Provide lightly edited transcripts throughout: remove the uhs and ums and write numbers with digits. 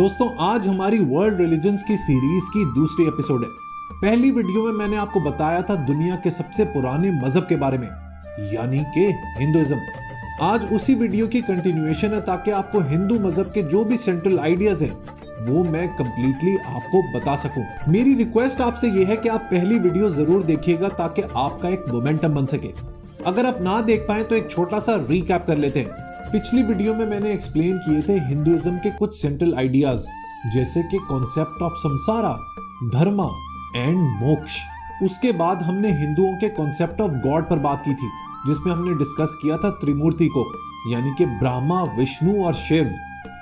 दोस्तों आज हमारी वर्ल्ड रिलीजन्स की सीरीज की दूसरी एपिसोड है। पहली वीडियो में मैंने आपको बताया था दुनिया के सबसे पुराने मजहब के बारे में, यानी कि हिंदुइज्म। आज उसी वीडियो की कंटिन्यूएशन है ताकि आपको हिंदू मजहब के जो भी सेंट्रल आइडियाज हैं वो मैं कंप्लीटली आपको बता सकूं। मेरी रिक्वेस्ट आपसे यह है कि आप पहली वीडियो जरूर देखिएगा ताकि आपका एक मोमेंटम बन सके। अगर आप ना देख पाए तो एक छोटा सा रिकैप कर लेते हैं। पिछली वीडियो में मैंने एक्सप्लेन किए थे हिंदुइज्म के कुछ सेंट्रल आइडियाज, जैसे कि कॉन्सेप्ट ऑफ संसारा, धर्मा एंड मोक्ष। उसके बाद हमने हिंदुओं के कॉन्सेप्ट ऑफ गॉड पर बात की थी, जिसमें हमने डिस्कस किया था त्रिमूर्ति को, यानी कि ब्रह्मा, विष्णु और शिव।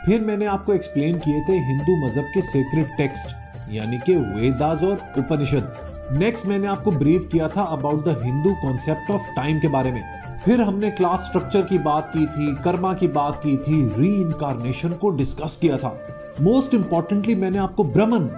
फिर मैंने आपको एक्सप्लेन किए थे हिंदू मजहब के सेक्रेड टेक्स्ट, यानी कि वेदास और उपनिषद। नेक्स्ट मैंने आपको ब्रीफ किया था about the Hindu concept of time के बारे में। फिर हमने क्लास स्ट्रक्चर की बात की थी, कर्मा की बात की थी, रीइंकार्नेशन को डिस्कस किया था। मोस्ट इंपॉर्टेंटली मैंने आपको ब्रह्मन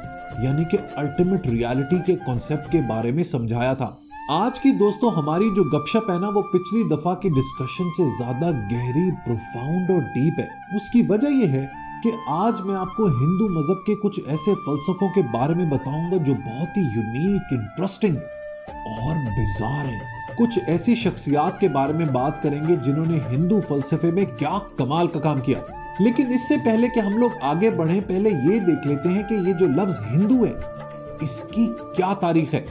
यानी कि अल्टीमेट रियलिटी के कॉन्सेप्ट के बारे में समझाया था। आज की दोस्तों हमारी जो गपशप है ना, वो पिछली दफा की डिस्कशन से ज्यादा गहरी, प्रोफाउंड और डीप है। उसकी वजह यह है कि आज मैं आपको हिंदू मजहब के कुछ ऐसे फलसफों के बारे में बताऊंगा जो बहुत ही यूनिक, इंटरेस्टिंग और बिजार हैं। कुछ ऐसी शख्सियात के बारे में बात करेंगे जिन्होंने हिंदू फलसफे में क्या कमाल का काम किया। लेकिन इससे पहले कि हम लोग आगे बढ़ें, पहले ये देख लेते हैं कि ये जो लफ्ज हिंदू है इसकी क्या तारीख है।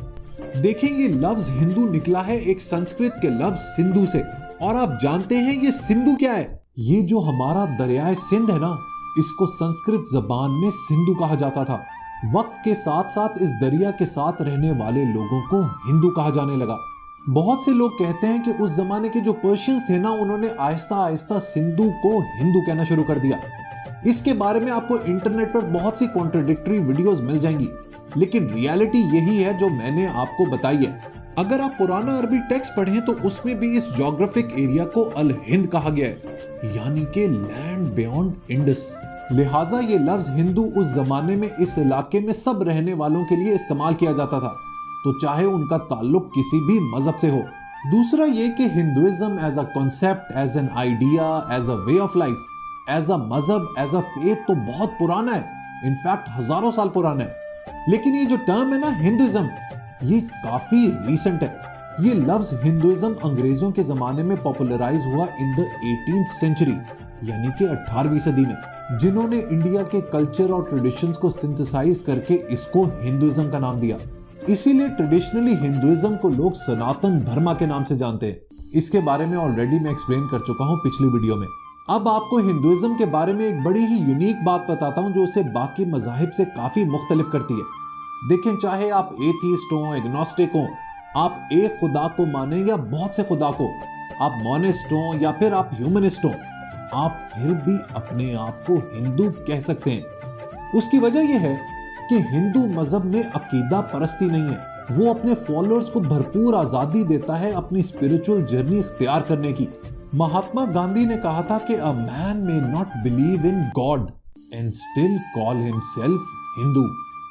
देखिए, ये लफ्ज हिंदू निकला है एक संस्कृत के लफ्ज सिंधु से। और आप जानते हैं ये सिंधु क्या है? ये जो हमारा दरियाए सिंध है ना, इसको संस्कृत जबान में सिंधु कहा जाता था। वक्त के साथ साथ इस दरिया के साथ रहने वाले लोगों को हिंदू कहा जाने लगा। बहुत से लोग कहते हैं कि उस जमाने के जो पर्शियंस थे ना, उन्होंने आहिस्ता आहिस्ता सिंधु को हिंदू कहना शुरू कर दिया। इसके बारे में आपको इंटरनेट पर बहुत सी कॉन्ट्रडिक्टरी वीडियोस मिल जाएंगी, लेकिन रियलिटी यही है जो मैंने आपको बताई है। अगर आप पुराना अरबी टेक्स्ट पढ़ें तो उसमें भी इस ज्योग्राफिक एरिया को अल हिंद कहा गया है, यानी कि लैंड बियॉन्ड इंडस। लिहाजा ये लफ्ज हिंदू उस जमाने में इस इलाके में सब रहने वालों के लिए इस्तेमाल किया जाता था, तो चाहे उनका ताल्लुक किसी भी मजहब से हो। दूसरा ये कि Hinduism as a concept, as an idea, as a way of life, as a मजहब, एज अ फेथ तो बहुत पुराना है, इनफैक्ट हजारों साल पुराना है। लेकिन ये जो टर्म है ना हिंदुइज्म, ये काफी रीसेंट है। ये लफ्ज हिंदुइज्म अंग्रेजों के जमाने में पॉपुलराइज हुआ इन द 18th सेंचुरी, यानी कि 18वीं सदी में, जिन्होंने इंडिया के कल्चर और ट्रेडिशंस को सिंथेसाइज करके इसको हिंदुइज्म का नाम दिया। इसीलिए ट्रेडिशनली हिंदुइज्म को लोग सनातन धर्म के नाम से जानते हैं। इसके बारे में ऑलरेडी मैं एक्सप्लेन कर चुका हूं पिछली वीडियो में। अब आपको हिंदुइज्म के बारे में एक बड़ी ही यूनिक बात बताता हूं जो उसे बाकी मजाहिब से काफी मुख्तलिफ करती है। देखें, चाहे आप एथीस्ट हो, एग्नोस्टिक हो, आप एक खुदा को माने या बहुत से खुदा को, आप मॉनिस्ट हो या फिर आप ह्यूमनिस्ट हो, आप फिर भी अपने आप को हिंदू कह सकते हैं। उसकी वजह यह है कि हिंदू मजहब में अकीदा परस्ती नहीं है। वो अपने फॉलोअर्स को भरपूर आजादी देता है अपनी स्पिरिचुअल जर्नी इख्तियार करने की। महात्मा गांधी ने कहा था कि a man may not believe in God and still call himself Hindu.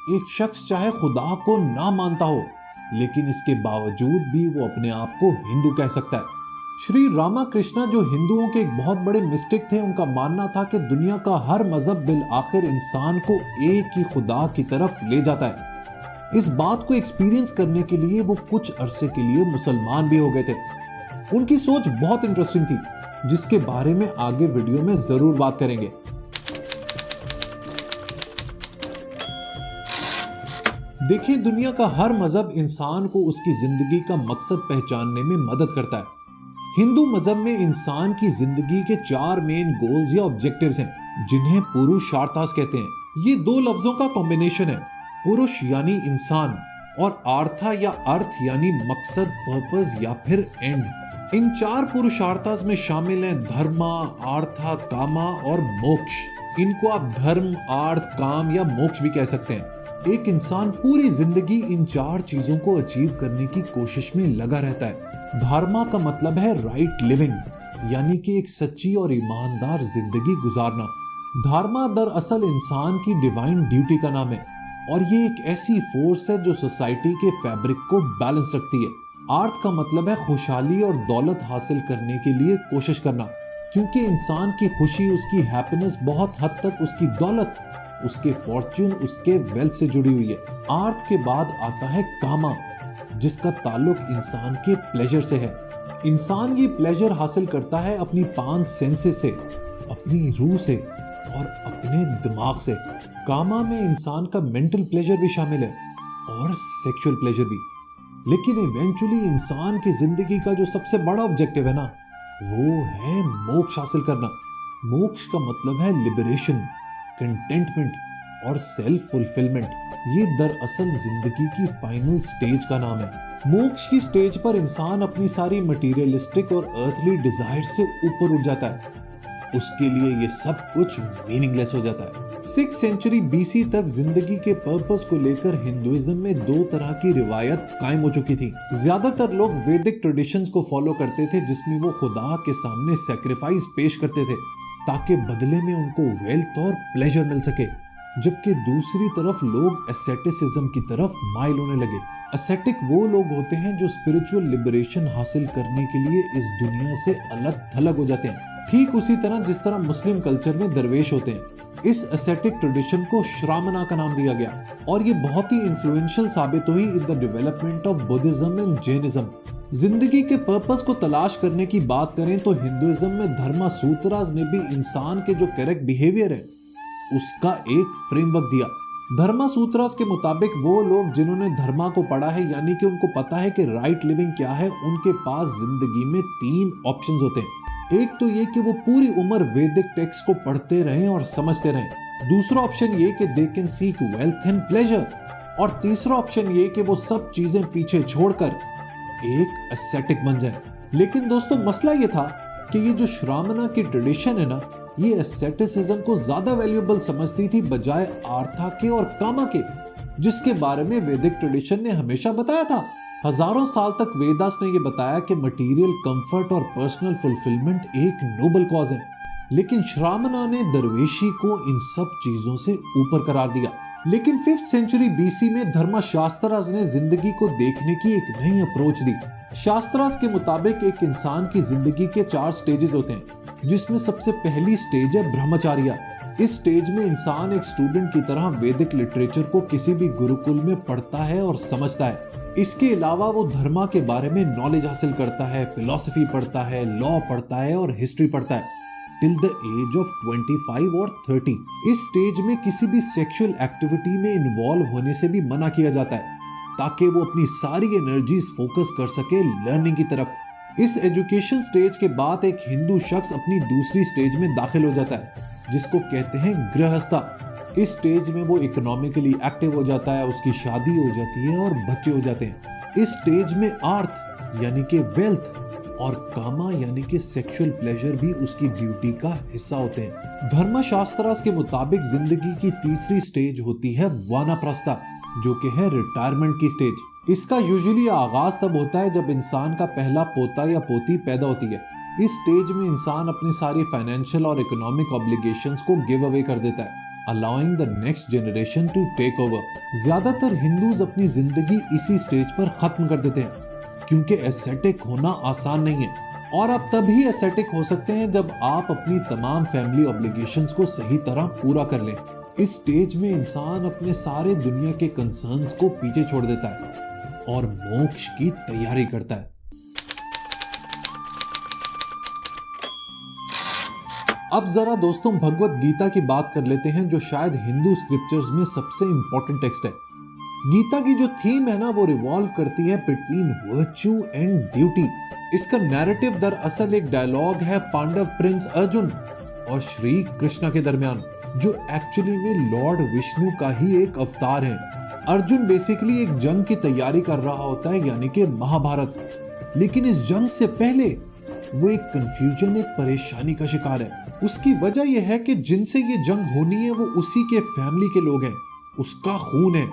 एक शख्स चाहे खुदा को ना मानता हो, लेकिन इसके बावजूद भी वो अपने आप को हिंदू कह सकता है। श्री रामाकृष्णा जो हिंदुओं के एक बहुत बड़े मिस्टिक थे, उनका मानना था कि दुनिया का हर मजहब बिल आखिर इंसान को एक ही खुदा की तरफ ले जाता है। इस बात को एक्सपीरियंस करने के लिए वो कुछ अरसे के लिए मुसलमान भी हो गए थे। उनकी सोच बहुत इंटरेस्टिंग थी, जिसके बारे में आगे वीडियो में जरूर बात करेंगे। देखिए, दुनिया का हर मजहब इंसान को उसकी जिंदगी का मकसद पहचानने में मदद करता है। हिंदू मजहब में इंसान की जिंदगी के 4 मेन गोल्स या ऑब्जेक्टिव्स हैं, जिन्हें पुरुषार्थास कहते हैं। ये 2 लफ्जों का कॉम्बिनेशन है, पुरुष यानी इंसान और आर्था या अर्थ यानी मकसद, पर्पस या फिर एंड। इन 4 पुरुषार्थास में शामिल हैं धर्मा, आर्था, कामा और मोक्ष। इनको आप धर्म, अर्थ, काम या मोक्ष भी कह सकते हैं। एक इंसान पूरी जिंदगी इन 4 चीजों को अचीव करने की कोशिश में लगा रहता है। धर्मा का मतलब है राइट लिविंग, यानी कि एक सच्ची और ईमानदार जिंदगी गुजारना। धर्मा दरअसल इंसान की डिवाइन ड्यूटी का नाम है और ये एक ऐसी फोर्स है जो सोसाइटी के फैब्रिक को बैलेंस रखती है। अर्थ का मतलब है खुशहाली और दौलत हासिल करने के लिए कोशिश करना, क्योंकि इंसान की खुशी, उसकी हैप्पीनेस बहुत हद तक उसकी दौलत उसके फॉर्च्यून, उसके वेल्थ से जुड़ी हुई है। अर्थ के बाद आता है कामा, जिसका ताल्लुक इंसान के प्लेजर से है। इंसान ये प्लेजर हासिल करता है अपनी 5 सेंसेस से, अपनी रूह से और अपने दिमाग से। कामा में इंसान का मेंटल प्लेजर भी शामिल है और सेक्सुअल प्लेजर भी। लेकिन इवेंचुअली इंसान की जिंदगी का जो सबसे बड़ा ऑब्जेक्टिव है ना, वो है मोक्ष हासिल करना। मोक्ष का मतलब है लिबरेशन, कंटेंटमेंट और सेल्फ फुलफिलमेंट। ये दरअसल जिंदगी की फाइनल स्टेज का नाम है। मोक्ष की स्टेज पर इंसान अपनी सारी मटीरियलिस्टिक और अर्थली डिजायर से ऊपर उठ जाता है। उसके लिए ये सब कुछ मीनिंगलेस हो जाता है। 6th सेंचुरी BC तक जिंदगी के पर्पस को लेकर हिंदुइज्म में 2 तरह की रिवायत कायम हो चुकी थी। ज्यादातर लोग वैदिक ट्रेडिशंस को फॉलो करते थे, जिसमें वो खुदा के सामने सैक्रिफाइस पेश करते थे ताकि बदले में उनको वेल्थ और प्लेजर मिल सके। जबकि दूसरी तरफ लोग एसेटिसिज्म की तरफ माइल होने लगे। एसेटिक वो लोग होते हैं जो स्पिरिचुअल लिबरेशन हासिल करने के लिए इस दुनिया से अलग थलग हो जाते हैं, ठीक उसी तरह जिस तरह मुस्लिम कल्चर में दरवेश होते हैं। इस एसेटिक ट्रेडिशन को श्रामना का नाम दिया गया और ये बहुत ही इन्फ्लुएंशियल साबित हुई in the development of Buddhism and Jainism. जिंदगी के पर्पस को तलाश करने की बात करें तो हिंदुइज्म में धर्मा सूत्रास ने भी इंसान के जो करेक्ट बिहेवियर है उसका एक फ्रेमवर्क दिया। धर्मा सूत्रास के मुताबिक वो लोग जिन्होंने धर्मा को पढ़ा है, यानी कि उनको पता है कि राइट लिविंग क्या है, उनके पास जिंदगी में 3 ऑप्शंस होते हैं। एक तो ये कि वो पूरी उम्र वैदिक टेक्स्ट को पढ़ते रहें और समझते रहें। दूसरा ऑप्शन ये कि they can seek wealth and pleasure. और तीसरा ऑप्शन ये कि वो सब चीजें पीछे छोड़कर एक एस्थेटिक बन जाए। लेकिन दोस्तों मसला ये था कि ये जो श्रामना की ट्रेडिशन है ना, ये एस्थेटिसिज्म को ज्यादा वैल्यूएबल समझती थी बजाय आर्था के और कामा के, जिसके बारे में वैदिक ट्रेडिशन ने हमेशा बताया था। हजारों साल तक वेदास ने ये बताया कि मटेरियल कंफर्ट और पर्सनल फुलफिलमेंट एक नोबल कॉज है। लेकिन श्रामना ने दरवेशी को इन सब चीजों से ऊपर करार दिया। लेकिन 5th सेंचुरी BC में धर्मशास्त्रास ने जिंदगी को देखने की एक नई अप्रोच दी। शास्त्रास के मुताबिक एक इंसान की जिंदगी के 4 स्टेजेस होते हैं, जिसमें सबसे पहली स्टेज है ब्रह्मचार्य। इस स्टेज में इंसान एक स्टूडेंट की तरह वैदिक लिटरेचर को किसी भी गुरुकुल में पढ़ता है और समझता है। इसके अलावा वो धर्मा के बारे में नॉलेज हासिल करता है, फिलॉसफी पढ़ता है, लॉ पढ़ता है और हिस्ट्री पढ़ता है टिल द एज ऑफ 25 और 30। इस स्टेज में किसी भी सेक्सुअल एक्टिविटी में इन्वॉल्व होने से भी मना किया जाता है ताकि वो अपनी सारी एनर्जीज फोकस कर सके लर्निंग की तरफ। इस एजुकेशन स्टेज के बाद एक हिंदू शख्स अपनी दूसरी स्टेज में दाखिल हो जाता है, जिसको कहते हैं गृहस्था। इस स्टेज में वो इकोनॉमिकली एक्टिव हो जाता है, उसकी शादी हो जाती है और बच्चे हो जाते हैं। इस स्टेज में अर्थ यानी कि वेल्थ और कामा यानी कि सेक्सुअल प्लेजर भी उसकी ड्यूटी का हिस्सा होते हैं। धर्मशास्त्रास के मुताबिक जिंदगी की तीसरी स्टेज होती है वानप्रस्था, जो कि है रिटायरमेंट की स्टेज। इसका यूजुअली आगाज तब होता है जब इंसान का पहला पोता या पोती पैदा होती है। इस स्टेज में इंसान अपनी सारी फाइनेंशियल और इकोनॉमिक ऑब्लिगेशंस को गिव अवे कर देता है, allowing the next generation to take over. ज्यादातर हिंदूज अपनी जिंदगी इसी स्टेज पर खत्म कर देते हैं, क्योंकि एस्थेटिक होना आसान नहीं है। और आप तभी एस्थेटिक हो सकते हैं जब आप अपनी तमाम फैमिली ऑब्लिगेशंस को सही तरह पूरा कर लें। इस स्टेज में इंसान अपने सारे दुनिया के कंसर्न्स को पीछे छोड़ देता है और मोक्ष की तैयारी करता है। अब जरा दोस्तों भगवत गीता की बात कर लेते हैं, जो शायद हिंदू स्क्रिप्चर्स में सबसे इंपॉर्टेंट टेक्स्ट है। गीता की जो थीम है ना, वो रिवॉल्व करती है बिटवीन वर्च्यू एंड ड्यूटी। इसका नैरेटिव दरअसल एक डायलॉग है पांडव प्रिंस अर्जुन और श्री कृष्ण के दरमियान, जो एक्चुअली में लॉर्ड विष्णु का ही एक अवतार है। अर्जुन बेसिकली एक जंग की तैयारी कर रहा होता है, यानी कि महाभारत। लेकिन इस जंग से पहले वो एक कंफ्यूजन, एक परेशानी का शिकार है। उसकी वजह यह है कि जिनसे ये जंग होनी है वो उसी के फैमिली के लोग हैं, उसका खून है,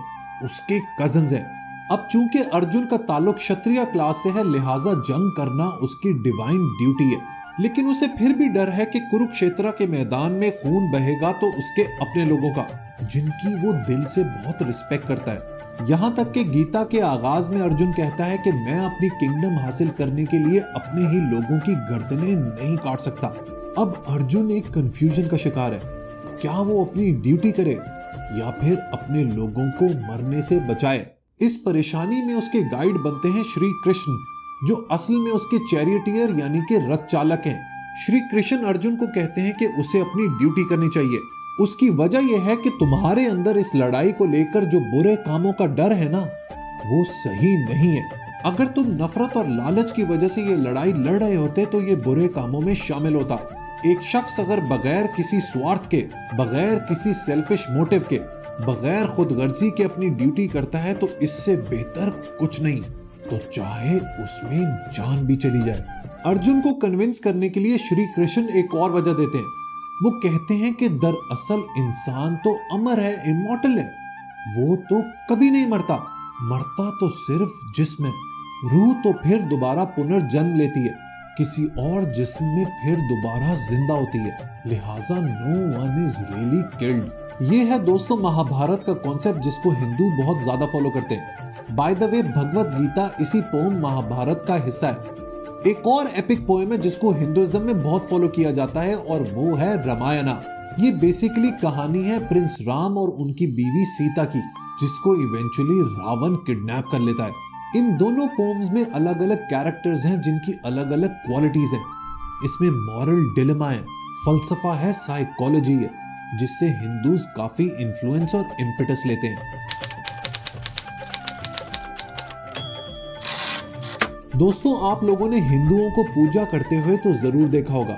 उसके कजन्स हैं। अब चूंकि अर्जुन का ताल्लुक क्षत्रिय क्लास से है, लिहाजा जंग करना उसकी डिवाइन ड्यूटी है। लेकिन उसे फिर भी डर है कि कुरुक्षेत्र के मैदान में खून बहेगा तो उसके अपने लोगों का, जिनकी वो दिल से बहुत रिस्पेक्ट करता है। यहाँ तक कि गीता के आगाज में अर्जुन कहता है कि मैं अपनी किंगडम हासिल करने के लिए अपने ही लोगों की गर्दनें नहीं काट सकता। अब अर्जुन एक कंफ्यूजन का शिकार है, क्या वो अपनी ड्यूटी करे या फिर अपने लोगों को मरने से बचाए। इस परेशानी में उसके गाइड बनते हैं श्री कृष्ण, जो असल में उसके चैरियटियर यानी कि रथ चालक हैं। श्री कृष्ण अर्जुन को कहते हैं कि उसे अपनी ड्यूटी करनी चाहिए। उसकी वजह यह है कि तुम्हारे अंदर इस लड़ाई को लेकर जो बुरे कामों का डर है ना, वो सही नहीं है। अगर तुम नफरत और लालच की वजह से ये लड़ाई लड़ रहे होते तो ये बुरे कामों में शामिल होता। एक शख्स अगर बगैर किसी स्वार्थ के, बगैर किसी सेल्फिश मोटिव के, बगैर खुदगर्जी के अपनी ड्यूटी करता है तो इससे बेहतर कुछ नहीं, तो चाहे उसमें जान भी चली जाए। अर्जुन को कन्विंस करने के लिए श्री कृष्ण एक और वजह देते हैं। वो कहते हैं कि दरअसल इंसान तो अमर है, इमॉर्टल है, वो तो कभी नहीं मरता। मरता तो सिर्फ जिस्म है, रूह तो फिर दोबारा पुनर्जन्म लेती है, किसी और जिस्म में फिर दोबारा जिंदा होती है। लिहाजा no one is really killed. ये है दोस्तों महाभारत का कॉन्सेप्ट, जिसको हिंदू बहुत ज्यादा फॉलो करते हैं। By the way Bhagavad Gita इसी पोम महाभारत का हिस्सा है। एक और एपिक पोएम है जिसको हिंदुइज्म में बहुत फॉलो किया जाता है, और वो है रामायणा। ये बेसिकली कहानी है प्रिंस राम और उनकी बीवी सीता की, जिसको इवेंचुअली रावण किडनैप कर लेता है। इन दोनों पोम्स में अलग अलग कैरेक्टर्स हैं जिनकी अलग अलग क्वालिटीज हैं। इसमें मॉरल डिलेमा है, फलसफा है, साइकोलॉजी है, जिससे हिंदूज काफी इन्फ्लुएंस और इम्पेटस लेते हैं। दोस्तों, आप लोगों ने हिंदुओं को पूजा करते हुए तो जरूर देखा होगा।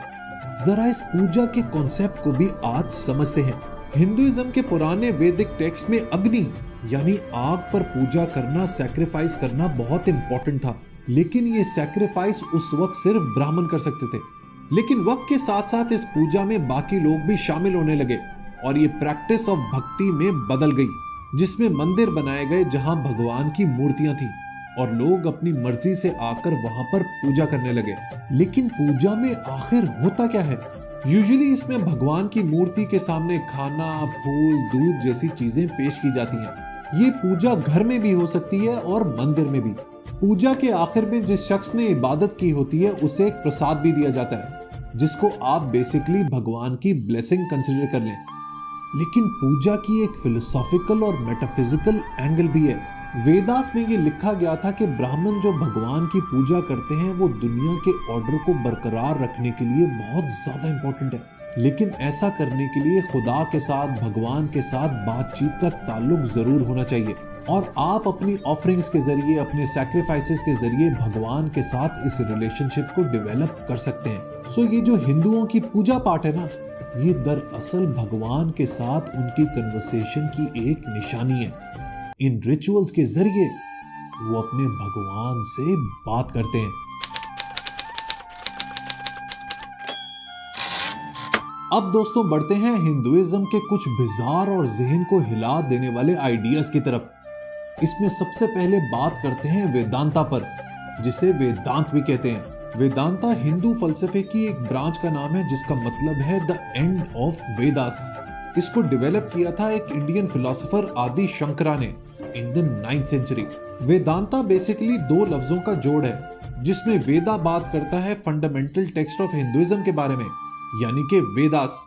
जरा इस पूजा के कॉन्सेप्ट को भी आज समझते हैं। हिंदुइज्म के पुराने वैदिक टेक्स्ट में अग्नि यानी आग पर पूजा करना, सैक्रिफाइस करना बहुत इंपॉर्टेंट था। लेकिन ये सैक्रिफाइस उस वक्त सिर्फ ब्राह्मण कर सकते थे। लेकिन वक्त के साथ साथ इस पूजा में बाकी लोग भी शामिल होने लगे और ये प्रैक्टिस ऑफ भक्ति में बदल गई, जिसमें मंदिर बनाए गए जहां भगवान की मूर्तियां थी और लोग अपनी मर्जी से आकर वहां पर पूजा करने लगे। लेकिन पूजा में आखिर होता क्या है? यूजुअली इसमें भगवान की मूर्ति के सामने खाना, फूल, दूध जैसी चीजें पेश की जाती हैं। ये पूजा घर में भी हो सकती है और मंदिर में भी। पूजा के आखिर में जिस शख्स ने इबादत की होती है उसे एक प्रसाद भी दिया जाता है, जिसको आप बेसिकली भगवान की ब्लेसिंग कंसिडर कर लें। लेकिन पूजा की एक फिलोसॉफिकल और मेटाफिजिकल एंगल भी है। वेदास में ये लिखा गया था कि ब्राह्मण जो भगवान की पूजा करते हैं वो दुनिया के ऑर्डर को बरकरार रखने के लिए बहुत ज्यादा इंपॉर्टेंट है। लेकिन ऐसा करने के लिए खुदा के साथ, भगवान के साथ बातचीत का ताल्लुक जरूर होना चाहिए, और आप अपनी ऑफरिंग्स के जरिए, अपने सैक्रिफाइसेस के जरिए भगवान के साथ इस रिलेशनशिप को डेवलप कर सकते हैं। सो ये जो हिंदुओं की पूजा पाठ है ना, ये दरअसल भगवान के साथ उनकी कन्वर्सेशन की एक निशानी है। इन रिचुअल्स के जरिए वो अपने भगवान से बात करते हैं। अब दोस्तों बढ़ते हैं हिंदुइज्म के कुछ बिजार और जहन को हिला देने वाले आइडियाज की तरफ। इसमें सबसे पहले बात करते हैं वेदांता पर, जिसे वेदांत भी कहते हैं। वेदांता हिंदू फलसफे की एक ब्रांच का नाम है जिसका मतलब है द एंड ऑफ वेदास। इसको डेवलप किया था एक इंडियन फिलोसोफर आदि शंकरा ने in the 9th century. Vedanta basically दो लफ्जों का जोड़ है, जिसमें वेदा बात करता है फंडामेंटल टेक्स्ट ऑफ हिंदुइज्म के बारे में, यानी कि वेदास,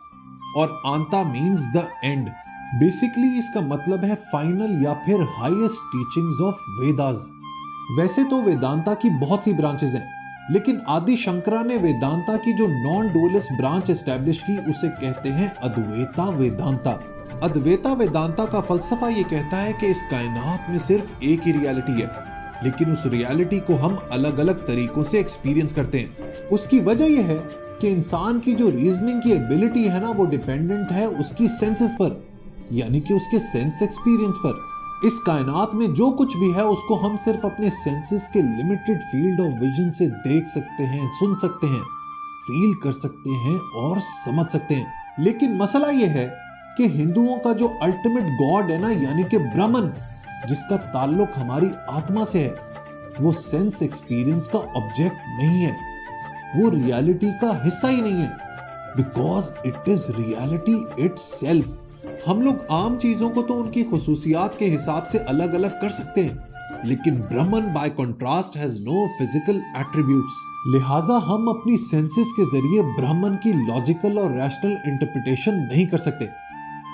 और आंता मीन्स द एंड। बेसिकली इसका मतलब है फाइनल या फिर हाईएस्ट टीचिंग्स ऑफ वेदास। वैसे तो वेदांता की बहुत सी ब्रांचेस हैं, लेकिन आदि शंकरा ने वेदांता की जो नॉन डुअलिस्ट ब्रांच एस्टैब्लिश की उसे कहते हैं अद्वैता वेदांता। अद्वैता वेदांता का फलसफा ये कहता है कि इस कायनात में सिर्फ एक ही रियलिटी है, लेकिन उस रियलिटी को हम अलग अलग तरीकों से एक्सपीरियंस करते हैं। उसकी वजह यह है कि इंसान की जो रीजनिंग की एबिलिटी है ना, वो डिपेंडेंट है उसकी सेंसेस पर, यानी कि उसके सेंस एक्सपीरियंस पर। इस कायनात में जो कुछ भी है उसको हम सिर्फ अपने सेंसेस के लिमिटेड फील्ड ऑफ विजन से देख सकते हैं, सुन सकते हैं, फील कर सकते हैं और समझ सकते हैं। लेकिन मसला यह है कि हिंदुओं का जो अल्टीमेट गॉड है ना, यानी कि ब्राह्मण, जिसका ताल्लुक हमारी आत्मा से है, वो सेंस एक्सपीरियंस का ऑब्जेक्ट नहीं है, वो रियलिटी का हिस्सा ही नहीं है, because it is reality itself. हम लोग आम चीजों को तो उनकी खुसूसियात के हिसाब से अलग अलग कर सकते हैं, लेकिन Brahman by contrast has no physical attributes. लिहाजा हम अपनी सेंसेस के जरिए ब्राह्मण की लॉजिकल और रैशनल इंटरप्रिटेशन नहीं कर सकते।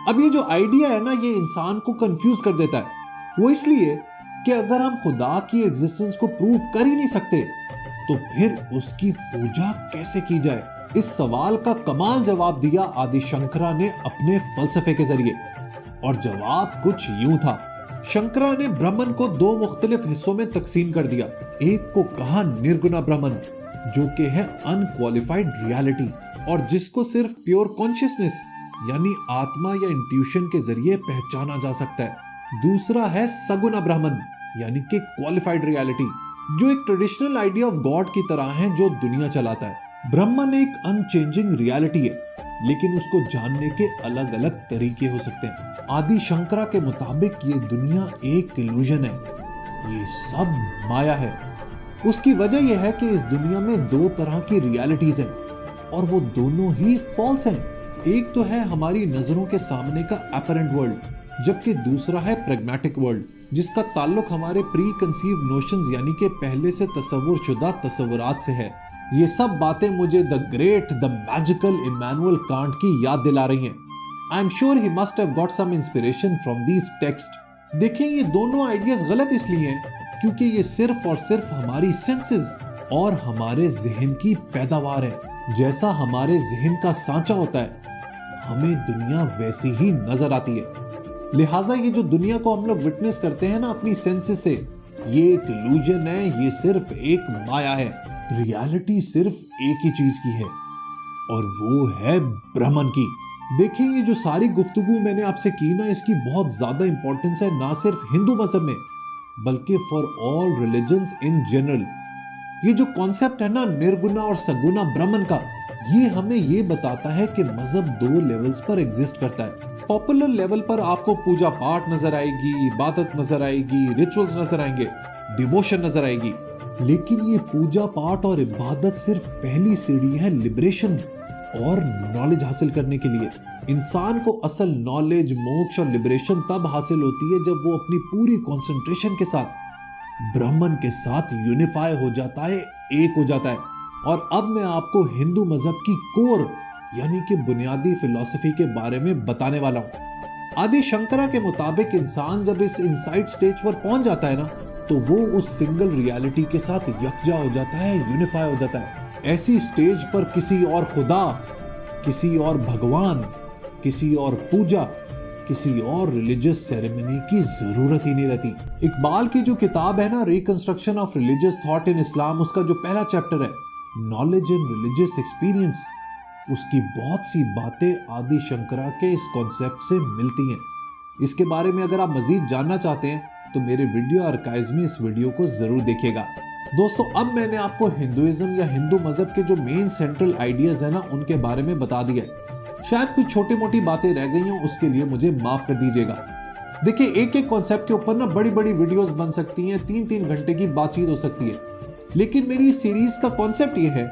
अब ये जो आइडिया है ना, ये इंसान को कंफ्यूज कर देता है। वो इसलिए कि अगर हम खुदा की एग्जिस्टेंस को प्रूव कर ही नहीं सकते तो फिर उसकी पूजा कैसे की जाए। इस सवाल का कमाल जवाब दिया आदि शंकरा ने अपने फलसफे के जरिए, और जवाब कुछ यूं था। शंकरा ने ब्रह्मन को दो मुख्तलिफ हिस्सों में तकसीम कर दिया। एक को कहा निर्गुणा ब्रह्मन, जो कि है अनक्वालिफाइड रियलिटी और जिसको सिर्फ प्योर कॉन्शियसनेस यानी आत्मा या इंट्यूशन के जरिए पहचाना जा सकता है। दूसरा है सगुना ब्रह्मन यानी कि क्वालिफाइड रियलिटी, जो एक ट्रेडिशनल आइडिया ऑफ गॉड की तरह है जो दुनिया चलाता है। ब्रह्मन एक अनचेंजिंग रियलिटी है, लेकिन उसको जानने के अलग अलग तरीके हो सकते हैं। आदि शंकरा के मुताबिक ये दुनिया एक इल्यूजन है, ये सब माया है। उसकी वजह यह है कि इस दुनिया में दो तरह की रियलिटीज हैं और वो दोनों ही फॉल्स हैं। एक तो है हमारी नजरों के सामने का अपरेंट वर्ल्ड, जबकि दूसरा है प्रैग्मेटिक वर्ल्ड, जिसका ताल्लुक हमारे प्री कंसीव नोशंस यानी कि पहले से तसव्वुर शुदा तसव्वुरात से है। ये सब बातें मुझे the great the magical Immanuel Kant की याद दिला रही हैं। I am sure he must have got some inspiration from these texts. देखें, ये दोनों आइडियाज गलत इसलिए हैं क्योंकि ये सिर्फ और सिर्फ हमारी सेंसेस और हमारे जहन की पैदावार है। जैसा हमारे जहन का सांचा होता है, हमें दुनिया वैसी ही नजर आती है। लिहाजा ये जो दुनिया को हम लोग विटनेस करते हैं ना अपनी सेंसेस से, ये एक इल्यूजन है, ये सिर्फ एक माया है। रियलिटी सिर्फ एक ही चीज की है और वो है ब्रह्मन की। देखिए, ये जो सारी गुफ्तगू मैंने आपसे की ना, इसकी बहुत ज्यादा इंपॉर्टेंस है ना सिर्फ हिंदू मजहब में बल्कि for all religions in general. ये जो कॉन्सेप्ट है ना निर्गुणा और सगुना ब्रह्मन का, ये हमें ये बताता है कि मजहब दो लेवल्स पर एग्जिस्ट करता है। पॉपुलर लेवल पर आपको पूजा पाठ नजर आएगी, इबादत नजर आएगी, रिचुअल्स नजर आएंगे, डिवोशन नजर आएगी। लेकिन ये पूजा पाठ और इबादत सिर्फ पहली सीढ़ी है लिबरेशन और नॉलेज हासिल करने के लिए। इंसान को असल नॉलेज, मोक्ष और लिबरेशन तब हासिल होती है जब वो अपनी पूरी कंसंट्रेशन के साथ ब्रह्मन के साथ यूनिफाई हो जाता है, एक हो जाता है। और अब मैं आपको हिंदू मजहब की कोर यानी कि बुनियादी फिलॉसफी के बारे में बताने वाला हूं। आदि शंकरा के मुताबिक इंसान जब इस इनसाइट स्टेज पर पहुंच जाता है ना, तो वो उस सिंगल रियलिटी के साथ यकजा हो जाता है, यूनिफाई हो जाता है। ऐसी स्टेज पर किसी और खुदा, किसी और भगवान, किसी और पूजा, किसी और रिलीजियस सेरेमनी की जरूरत ही नहीं रहती। इकबाल की जो किताब है ना reconstruction of religious thought in Islam, उसका जो पहला चैप्टर है नॉलेज एंड रिलीजियस एक्सपीरियंस, उसकी बहुत सी बातें आदि शंकरा के इस कॉन्सेप्ट से मिलती हैं। इसके बारे में अगर आप मजीद जानना चाहते हैं तो मेरे वीडियो आर्काइव्स में इस वीडियो को जरूर देखिएगा। दोस्तों, अब मैंने आपको हिंदुइज्म या हिंदू मजहब के जो मेन सेंट्रल आइडियाज है ना, उनके बारे में बता दिया है। शायद कुछ छोटी मोटी बातें रह गई हों, उसके लिए मुझे माफ कर दीजिएगा। देखिए, एक एक कॉन्सेप्ट के ऊपर ना बड़ी बड़ी वीडियोस बन सकती हैं, 3-3 घंटे की बातचीत हो सकती है। लेकिन मेरी इस सीरीज का कॉन्सेप्ट ये है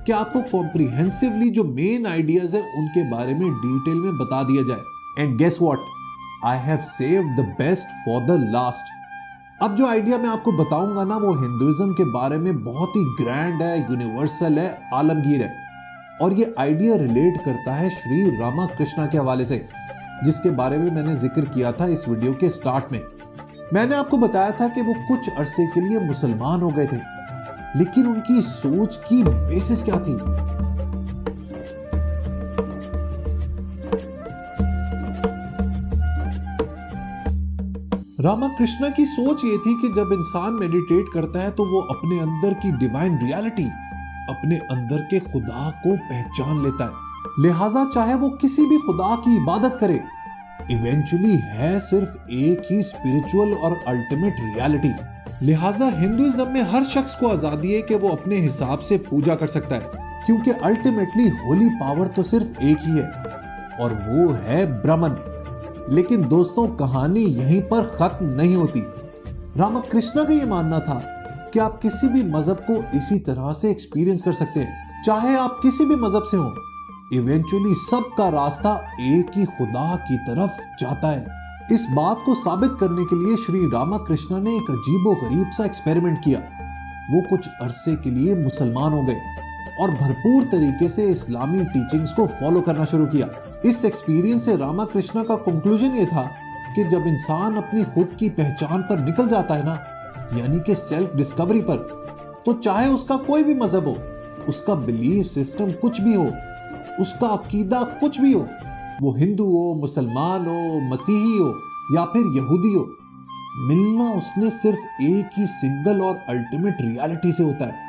कि आपको कॉम्प्रिहेंसिवली जो मेन आइडियाज है उनके बारे में डिटेल में बता दिया जाए। And guess what, I have saved the best for the last. अब जो आइडिया मैं आपको बताऊंगा ना, वो हिंदुइज्म के बारे में बहुत ही ग्रैंड है, यूनिवर्सल है, आलमगीर है। और ये आइडिया रिलेट करता है श्री रामाकृष्णा के हवाले से, जिसके बारे में मैंने जिक्र किया था इस वीडियो के स्टार्ट में। मैंने आपको बताया था कि वो कुछ अरसे के लिए मुसलमान हो गए थे, लेकिन उनकी सोच की बेसिस क्या थी? रामाकृष्णा की सोच ये थी कि जब इंसान मेडिटेट करता है तो वो अपने अंदर की डिवाइन रियलिटी, अपने अंदर के खुदा को पहचान लेता है। लिहाजा चाहे वो किसी भी खुदा की इबादत करे, इवेंचुअली है सिर्फ एक ही स्पिरिचुअल और अल्टीमेट रियलिटी। लिहाजा हिंदुइज्म में हर शख्स को आजादी है कि वो अपने हिसाब से पूजा कर सकता है, क्योंकि अल्टीमेटली होली पावर तो सिर्फ एक ही है और वो है ब्रह्मन। लेकिन दोस्तों, कहानी यहीं पर खत्म नहीं होती। रामाकृष्णा का ये मानना था कि आप किसी भी मजहब को इसी तरह से एक्सपीरियंस कर सकते हैं, चाहे आप किसी भी मजहब से हो। इवेंचुअली सबका रास्ता एक ही खुदा की तरफ जाता है। इस बात को साबित करने के लिए श्री रामाकृष्णा ने एक अजीबो गरीब सा एक्सपेरिमेंट किया। वो कुछ अरसे के लिए मुसलमान हो गए और भरपूर तरीके से इस्लामी टीचिंग्स को फॉलो करना शुरू किया। इस एक्सपीरियंस से रामाकृष्णा का कंक्लूजन ये था कि जब इंसान अपनी खुद की पहचान पर निकल जाता है ना, यानी कि सेल्फ डिस्कवरी पर, तो चाहे उसका कोई भी मजहब हो, उसका बिलीफ सिस्टम कुछ भी हो, उसका अकीदा कुछ भी हो, वो हिंदू हो, मुसलमान हो, मसीही हो या फिर यहूदी हो, मिलना उसने सिर्फ एक ही सिंगल और अल्टीमेट रियलिटी से होता है।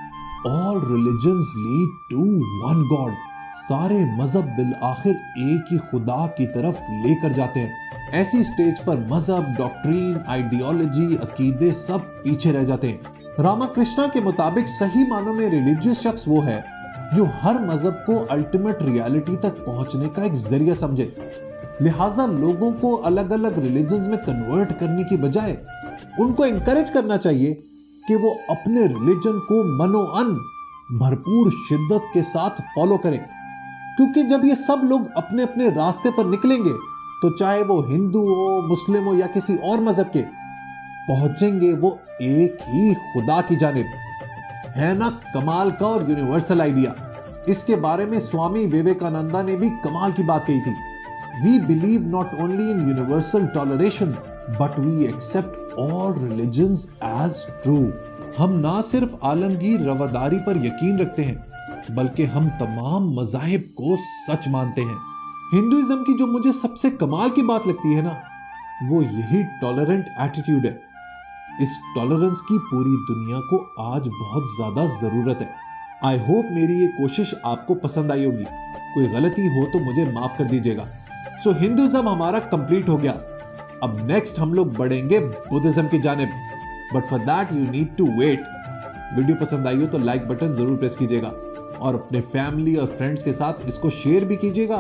All religions lead to one god. सारे मजहब बिल आखिर एक ही खुदा की तरफ लेकर जाते हैं। ऐसी स्टेज पर मजहब, डॉक्ट्रीन, आइडियोलॉजी, अकीदे सब पीछे रह जाते हैं। रामाकृष्णा के मुताबिक सही मानों में रिलीजियस शख्स वो है जो हर मजहब को अल्टीमेट रियलिटी तक पहुंचने का एक जरिया समझे। लिहाजा लोगों को अलग अलग रिलीजन्स में कन्वर्ट करने की बजाय उनको इंकरेज करना चाहिए कि वो अपने रिलीजन को मनोअन भरपूर शिद्दत के साथ फॉलो करें, क्योंकि जब ये सब लोग अपने अपने रास्ते पर निकलेंगे तो चाहे वो हिंदू हो, मुस्लिम हो या किसी और मजहब के, पहुंचेंगे वो एक ही खुदा की जानिब। है ना कमाल का और यूनिवर्सल आइडिया। इसके बारे में स्वामी विवेकानंदा ने भी कमाल की बात कही थी। We believe not only in universal toleration, but we accept all religions as true. हम ना सिर्फ आलमगीर रवादारी पर यकीन रखते हैं, बल्कि हम तमाम मज़ाहिब को सच मानते हैं। हिंदुइज्म की जो मुझे सबसे कमाल की बात लगती है ना, वो यही टॉलरेंट एटीट्यूड है। इस टॉलरेंस की पूरी दुनिया को आज बहुत ज्यादा जरूरत है। आई होप मेरी ये कोशिश आपको पसंद आई होगी। कोई गलती हो तो मुझे माफ कर दीजिएगा। सो हिंदुइज्म हमारा कंप्लीट हो गया। अब नेक्स्ट हम लोग बढ़ेंगे बुद्धिज्म की जानिब, but for that you need to wait. Video पसंद आई हो तो लाइक बटन जरूर प्रेस कीजिएगा और अपने फैमिली और फ्रेंड्स के साथ इसको शेयर भी कीजिएगा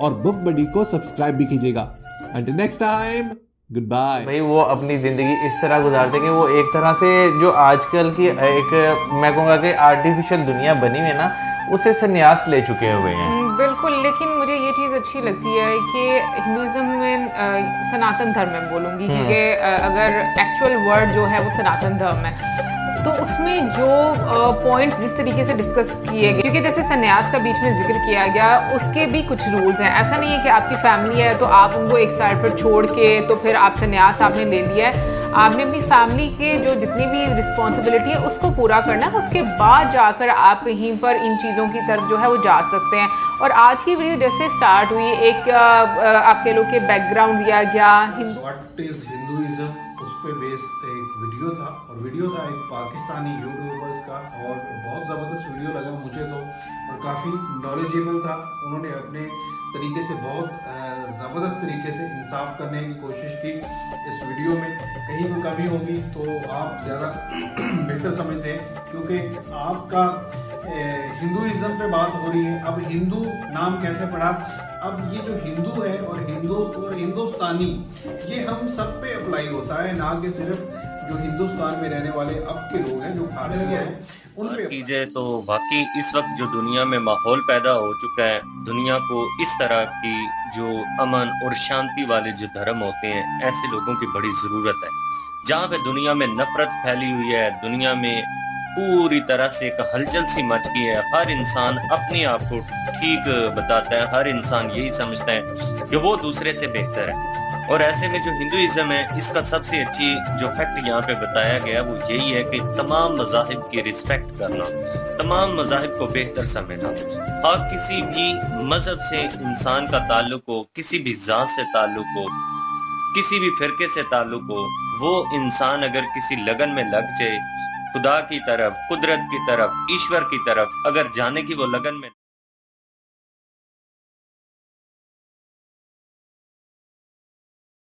और बुक बडी को सब्सक्राइब भी कीजिएगा। And next time goodbye. भाई वो अपनी ज़िंदगी इस तरह गुजारते कि वो एक तरह से जो आजकल की एक मैं कहूँगा कि आर्टिफिशियल दुनिया बनी हुई है ना, उससे संन्यास ले चुके हुए हैं। बिल्कुल, लेकिन मुझे ये चीज़ अच्छी लगती है कि हिंदुइज्म में सनातन धर्म में बोलूँगी, क्योंकि अगर एक्चुअल वर्ड जो है वो सनातन धर्म है, तो उसमें जो पॉइंट्स जिस तरीके से डिस्कस किए गए, क्योंकि जैसे संन्यास का बीच में जिक्र किया गया, उसके भी कुछ रूल्स हैं। ऐसा नहीं है कि आपकी फैमिली है तो आप उनको एक साइड पर छोड़ के तो फिर आप संन्यास आपने ले लिया है। आपने अपनी फैमिली के जो जितनी भी रिस्पॉन्सिबिलिटी है उसको पूरा करना है, उसके बाद जाकर आप कहीं पर इन चीज़ों की तरफ जो है वो जा सकते हैं। और आज की वीडियो जैसे स्टार्ट हुई, एक आपके लोग के बैकग्राउंड दिया गया, व्हाट इज हिंदुइज्म, उस पे बेस्ड एक वीडियो था। और वीडियो था एक पाकिस्तानी यूट्यूबर्स का, और बहुत ज़बरदस्त वीडियो लगा मुझे तो, और काफ़ी नॉलेजेबल था। उन्होंने अपने तरीके से बहुत ज़बरदस्त तरीके से इंसाफ करने की कोशिश की इस वीडियो में। कहीं कोई कमी होगी तो आप ज़्यादा बेहतर समझते हैं, क्योंकि आपका हिंदुइज्म पे बात हो रही है। अब हिंदू नाम कैसे पड़ा? अब ये जो हिंदू है और हिंदुस्तानी, ये हम सब पे अप्लाई होता है, ना कि सिर्फ जो हिंदुस्तान में रहने वाले अब के लोग हैं जो भारतीय हैं उन पे। कीजिए तो वाकई इस वक्त जो दुनिया में माहौल पैदा हो चुका है, दुनिया को इस तरह की जो अमन और शांति वाले जो धर्म होते हैं, ऐसे लोगों की बड़ी ज़रूरत है। जहाँ पे दुनिया में नफरत फैली हुई है, दुनिया में पूरी तरह से एक हलचल सी मच गई है, हर इंसान अपने आप को ठीक बताता है, हर इंसान यही समझता है कि वो दूसरे से बेहतर है। और ऐसे में जो हिंदुइज्म है, इसका सबसे अच्छी जो फैक्ट यहाँ पे बताया गया वो यही है कि तमाम मज़ाहिब की रिस्पेक्ट करना, तमाम मज़ाहिब को बेहतर समझना। और किसी भी मजहब से इंसान का ताल्लुक हो, किसी भी जात से ताल्लुक हो, किसी भी फिरके से ताल्लुक हो, वो इंसान अगर किसी लगन में लग जाए, खुदा की तरफ, कुदरत की तरफ, ईश्वर की तरफ अगर जाने की वो लगन में